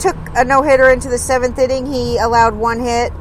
took a no-hitter into the 7th inning. He allowed 1 hit,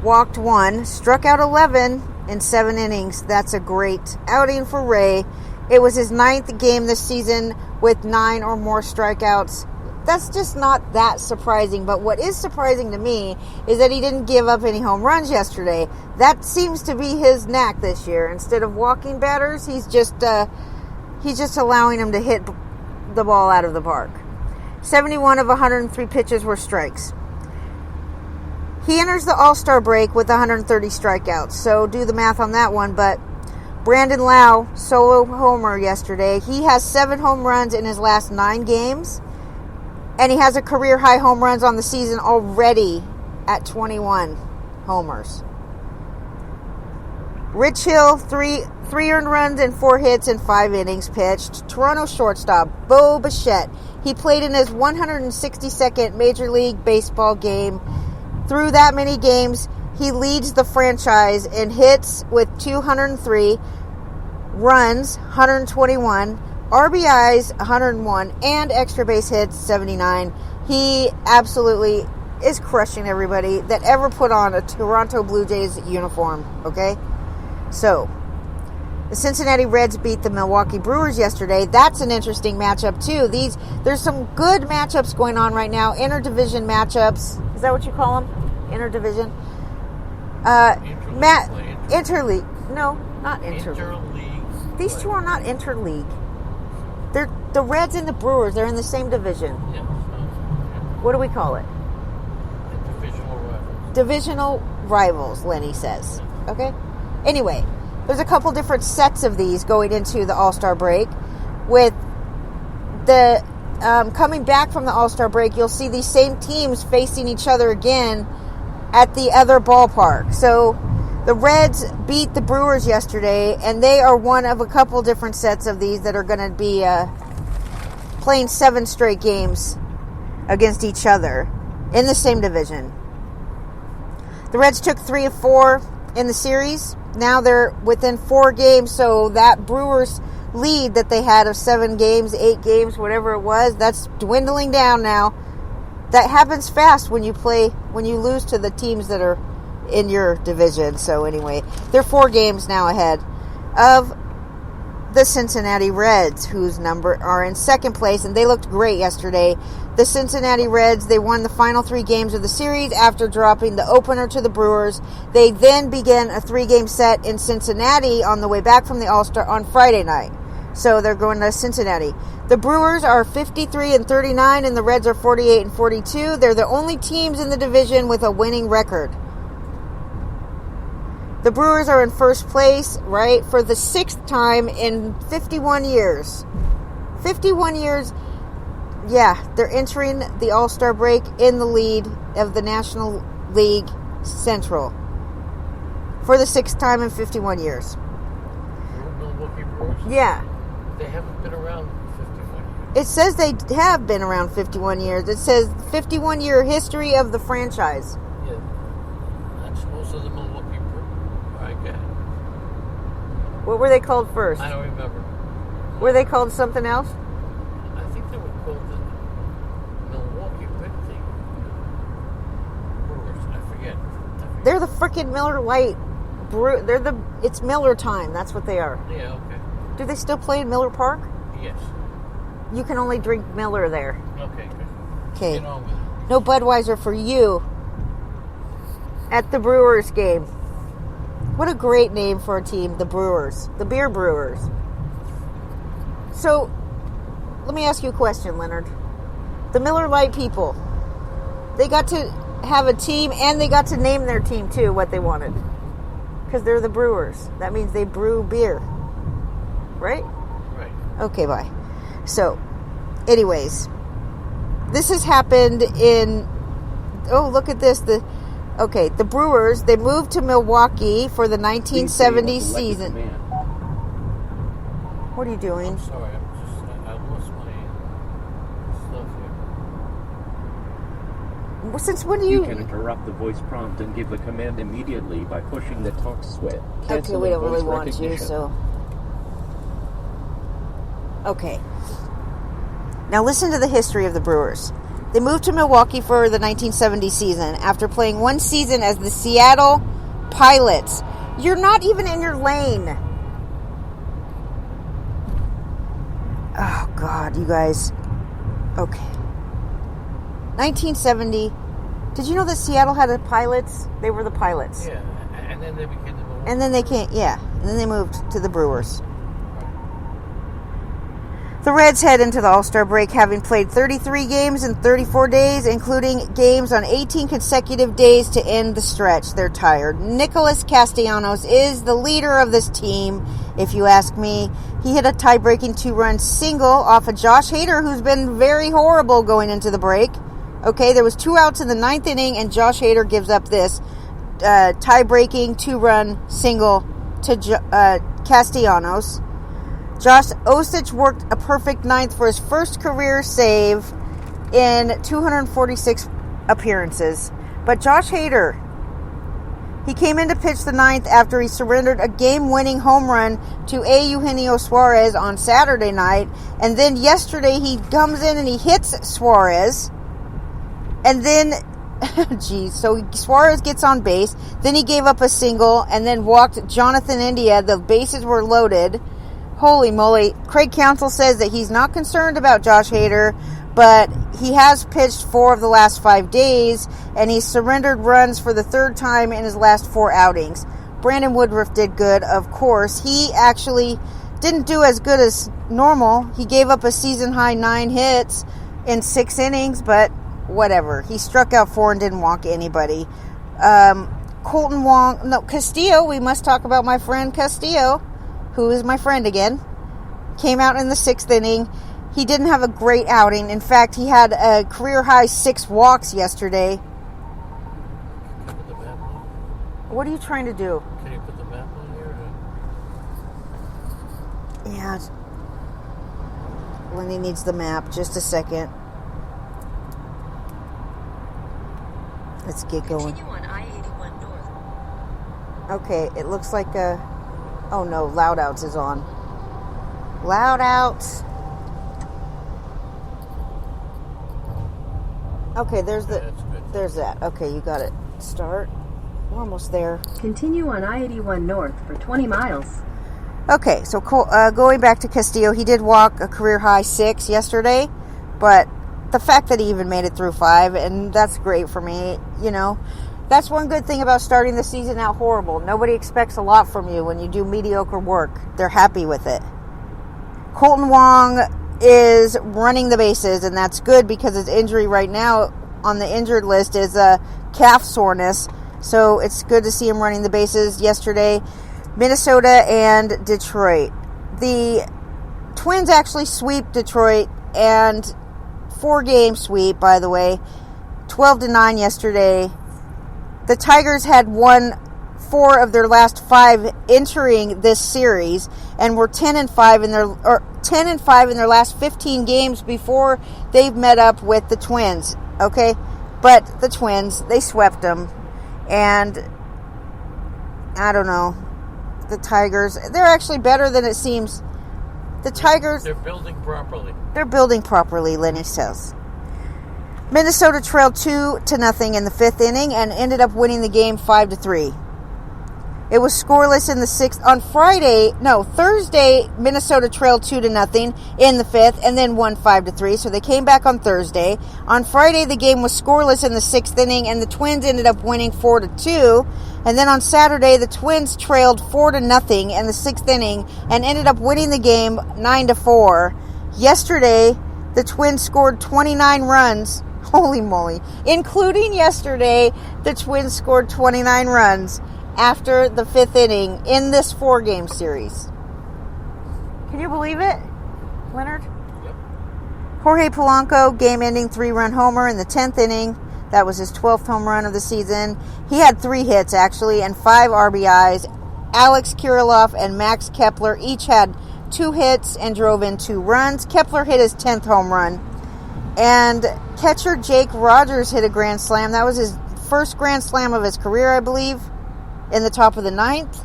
walked 1, struck out 11 in 7 innings. That's a great outing for Ray. It was his 9th game this season with 9 or more strikeouts. That's just not that surprising. But what is surprising to me is that he didn't give up any home runs yesterday. That seems to be his knack this year. Instead of walking batters, he's just allowing them to hit the ball out of the park. 71 of 103 pitches were strikes. He enters the All-Star break with 130 strikeouts. So do the math on that one. But Brandon Lau, solo homer yesterday. He has 7 home runs in his last 9 games. And he has a career high home runs on the season already at 21 homers. Rich Hill, three earned runs and 4 hits in 5 innings pitched. Toronto shortstop Bo Bichette. He played in his 162nd Major League Baseball game. Through that many games, he leads the franchise in hits with 203, runs 121, RBIs 101, and extra base hits 79. He absolutely is crushing everybody that ever put on a Toronto Blue Jays uniform, okay? So, the Cincinnati Reds beat the Milwaukee Brewers yesterday. That's an interesting matchup, too. There's some good matchups going on right now. Interdivision matchups. Is that what you call them? Interdivision? Interleague. No, not interleague. These two are not interleague. They're the Reds and the Brewers. They're in the same division. Yeah. What do we call it? Divisional rivals. Divisional rivals, Lenny says. Okay? Anyway, there's a couple different sets of these going into the All-Star break. With the coming back from the All-Star break, you'll see these same teams facing each other again at the other ballpark. So the Reds beat the Brewers yesterday, and they are one of a couple different sets of these that are going to be playing 7 straight games against each other in the same division. The Reds took 3 of 4 in the series. Now they're within 4 games, so that Brewers lead that they had of 7 games, 8 games, whatever it was, that's dwindling down now. That happens fast when you lose to the teams that are in your division. So anyway, they're 4 games now ahead of the Cincinnati Reds, whose number are in 2nd place, and they looked great yesterday. The Cincinnati Reds, they won the final 3 games of the series after dropping the opener to the Brewers. They then began a 3-game set in Cincinnati on the way back from the All-Star on Friday night. So they're going to Cincinnati. The Brewers are 53-39, and the Reds are 48-42. They're the only teams in the division with a winning record. The Brewers are in 1st place, right, for the 6th time in 51 years. 51 years, yeah, they're entering the All-Star break in the lead of the National League Central for the 6th time in 51 years. Milwaukee Brewers? Yeah. They haven't been around 51 years. It says they have been around 51 years. It says 51-year history of the franchise. Yeah. That's most of the Milwaukee Brewers. I get it. What were they called first? I don't remember. Were they called something else? I think they were called the Milwaukee Brewers. I forget. They're the frickin' Miller Lite Brew. It's Miller time. That's what they are. Yeah, okay. Do they still play in Miller Park? Yes. You can only drink Miller there. Okay, good. Okay. Get on with it. No Budweiser for you at the Brewers game. What a great name for a team, the Brewers. The Beer Brewers. So, let me ask you a question, Leonard. The Miller Lite people, they got to have a team, and they got to name their team, too, what they wanted. Because they're the Brewers. That means they brew beer. Right? Right. Okay, bye. So, anyways, this has happened in... Oh, look at this. The Brewers, they moved to Milwaukee for the 1970 season. What are you doing? I'm sorry, I lost my stuff here. Since when do You can interrupt the voice prompt and give the command immediately by pushing the talk switch. Okay, we don't really want you, so... Okay. Now listen to the history of the Brewers. They moved to Milwaukee for the 1970 season after playing one season as the Seattle Pilots. You're not even in your lane. Oh, God, you guys. Okay. 1970. Did you know that Seattle had the Pilots? They were the Pilots. Yeah, and then they became the Milwaukee. And then they can't, yeah. And then they moved to the Brewers. The Reds head into the All-Star break having played 33 games in 34 days, including games on 18 consecutive days to end the stretch. They're tired. Nicholas Castellanos is the leader of this team, if you ask me. He hit a tie-breaking 2-run single off of Josh Hader, who's been very horrible going into the break. Okay, there was 2 outs in the 9th inning, and Josh Hader gives up this tie-breaking 2-run single to Castellanos. Josh Osich worked a perfect 9th for his first career save in 246 appearances. But Josh Hader, he came in to pitch the 9th after he surrendered a game-winning home run to A. Eugenio Suarez on Saturday night. And then yesterday he comes in and he hits Suarez. And then, so Suarez gets on base. Then he gave up a single and then walked Jonathan India. The bases were loaded. Holy moly. Craig Counsell says that he's not concerned about Josh Hader, but he has pitched 4 of the last 5 days, and he's surrendered runs for the 3rd time in his last 4 outings. Brandon Woodruff did good, of course. He actually didn't do as good as normal. He gave up a season-high 9 hits in 6 innings, but whatever. He struck out 4 and didn't walk anybody. Castillo, we must talk about my friend Castillo, who is my friend again, came out in the 6th inning. He didn't have a great outing. In fact, he had a career-high 6 walks yesterday. Can you put the map on? What are you trying to do? Can you put the map on here? Yeah. Lenny needs the map. Just a second. Let's get going. Continue on I-81 North. Okay, it looks like a... Oh no, Loud Outs is on. Loud Outs. Okay, there's that. Okay, you got it. Start. We're almost there. Continue on I-81 North for 20 miles. Okay, so going back to Castillo, he did walk a career-high 6 yesterday, but the fact that he even made it through 5, and that's great for me, you know. That's one good thing about starting the season out horrible. Nobody expects a lot from you when you do mediocre work. They're happy with it. Colton Wong is running the bases, and that's good because his injury right now on the injured list is a calf soreness. So it's good to see him running the bases. Yesterday, Minnesota and Detroit. The Twins actually sweep Detroit, and 4-game sweep, by the way. 12-9 yesterday. The Tigers had won 4 of their last 5 entering this series, and were 10-5 in their last 15 games before they've met up with the Twins. Okay, but the Twins, they swept them, and I don't know. The Tigers, they're actually better than it seems. The Tigers, They're building properly. they're building properly, Lenny says. Minnesota trailed 2-0 in the 5th inning and ended up winning the game 5-3. It was scoreless in the 6th. Thursday, Minnesota trailed 2-0 in the 5th and then won 5-3. So they came back on Thursday. On Friday, the game was scoreless in the 6th inning, and the Twins ended up winning 4-2. And then on Saturday, the Twins trailed 4-0 in the 6th inning and ended up winning the game 9-4. Yesterday, the Twins scored 29 runs. Holy moly. Including yesterday, the Twins scored 29 runs after the 5th inning in this 4-game series. Can you believe it, Leonard? Yep. Jorge Polanco, game-ending 3-run homer in the 10th inning. That was his 12th home run of the season. He had 3 hits, actually, and 5 RBIs. Alex Kirilloff and Max Kepler each had 2 hits and drove in 2 runs. Kepler hit his 10th home run. And catcher Jake Rogers hit a grand slam. That was his first grand slam of his career, I believe, in the top of the 9th.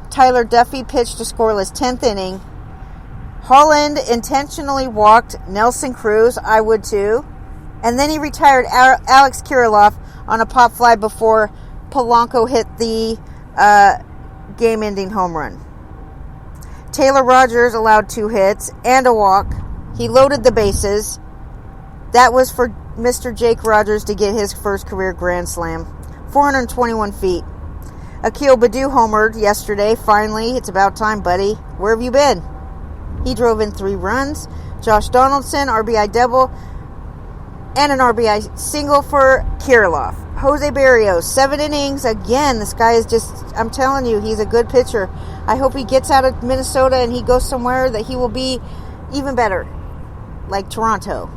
Tyler Duffy pitched a scoreless 10th inning. Holland intentionally walked Nelson Cruz. I would too. And then he retired Alex Kirilloff on a pop fly before Polanco hit the game-ending home run. Taylor Rogers allowed 2 hits and a walk. He loaded the bases. That was for Mr. Jake Rogers to get his first career grand slam. 421 feet. Akil Baddoo homered yesterday. Finally, it's about time, buddy. Where have you been? He drove in 3 runs. Josh Donaldson, RBI double, and an RBI single for Kirilloff. Jose Barrios, 7 innings. Again, this guy is just, I'm telling you, he's a good pitcher. I hope he gets out of Minnesota and he goes somewhere that he will be even better, like Toronto.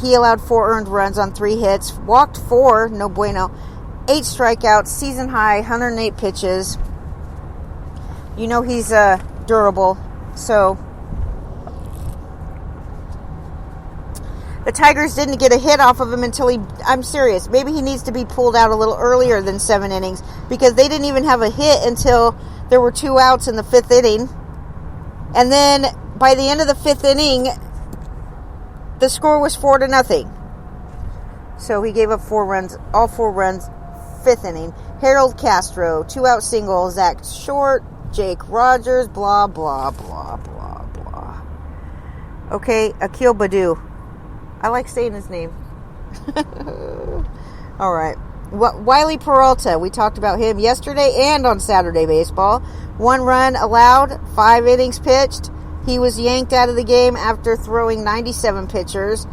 He allowed 4 earned runs on 3 hits, walked 4, no bueno, 8 strikeouts, season high, 108 pitches. You know he's durable, so the Tigers didn't get a hit off of him until I'm serious, maybe he needs to be pulled out a little earlier than 7 innings, because they didn't even have a hit until there were 2 outs in the 5th inning. And then by the end of the 5th inning, the score was 4-0. So he gave up 4 runs, all 4 runs, 5th inning. Harold Castro, 2-out single, Zach Short, Jake Rogers, blah, blah, blah, blah, blah. Okay, Akil Baddoo. I like saying his name. All right. Wiley Peralta, we talked about him yesterday and on Saturday Baseball. 1 run allowed, 5 innings pitched. He was yanked out of the game after throwing 97 pitches.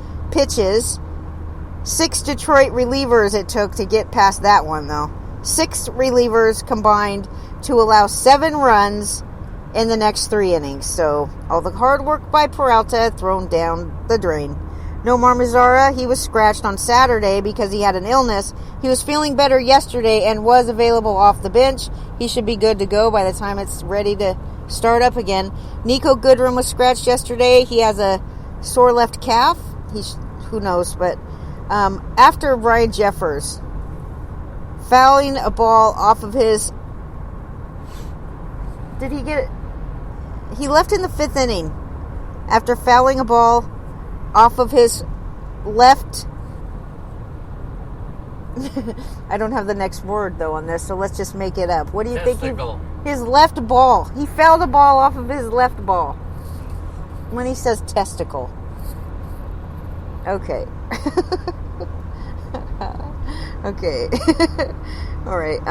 6 Detroit relievers it took to get past that one, though. 6 relievers combined to allow 7 runs in the next 3 innings. So all the hard work by Peralta thrown down the drain. Nomar Mazara, he was scratched on Saturday because he had an illness. He was feeling better yesterday and was available off the bench. He should be good to go by the time it's ready to start up again. Nico Goodrum was scratched yesterday. He has a sore left calf. Who knows, but after Brian Jeffers fouling a ball off of his... Did he get it? He left in the 5th inning after fouling a ball off of his left... I don't have the next word, though, on this, so let's just make it up. What do you Testicle. think? His left ball. He fouled a ball off of his left ball. When he says testicle. Okay. Okay. All right.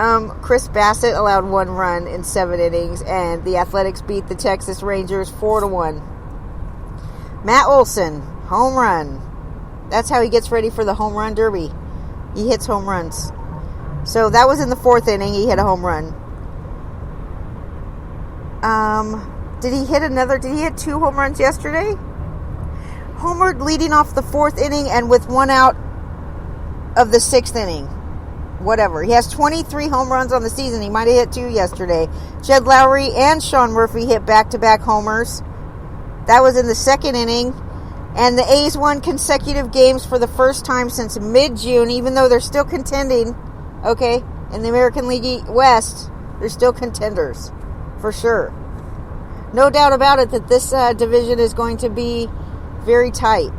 Chris Bassett allowed 1 run in 7 innings, and the Athletics beat the Texas Rangers 4-1. Matt Olson, home run. That's how he gets ready for the home run derby. He hits home runs. So that was in the 4th inning. He hit a home run. Did he hit 2 home runs yesterday? Homered leading off the 4th inning and with 1 out of the 6th inning. Whatever. He has 23 home runs on the season. He might have hit 2 yesterday. Jed Lowry and Sean Murphy hit back-to-back homers. That was in the 2nd inning. And the A's won consecutive games for the first time since mid-June, even though they're still contending, okay, in the American League West. They're still contenders, for sure. No doubt about it that this division is going to be very tight.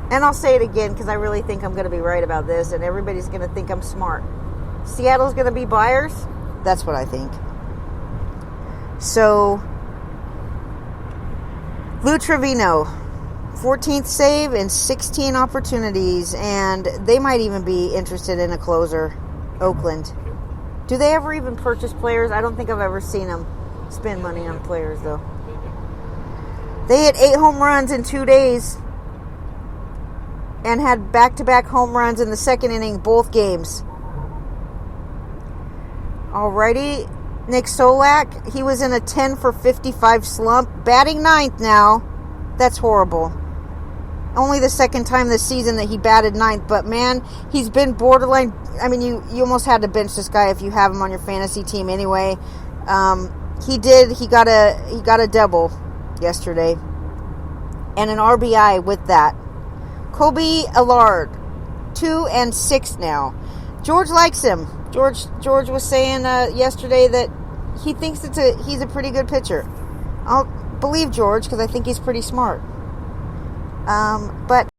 And I'll say it again because I really think I'm going to be right about this, and everybody's going to think I'm smart. Seattle's going to be buyers? That's what I think. So... Lou Trevino, 14th save in 16 opportunities, and they might even be interested in a closer. Oakland. Do they ever even purchase players? I don't think I've ever seen them spend money on players, though. They hit 8 home runs in 2 days and had back-to-back home runs in the 2nd inning, both games. Alrighty. Nick Solak, he was in a 10 for 55 slump, batting 9th now. That's horrible. Only the 2nd time this season that he batted 9th, but man, he's been borderline. I mean, you almost had to bench this guy if you have him on your fantasy team anyway. He got a double yesterday and an RBI with that. Kobe Allard, 2 and 6 now. George likes him. George was saying yesterday that he thinks he's a pretty good pitcher. I'll believe George because I think he's pretty smart. But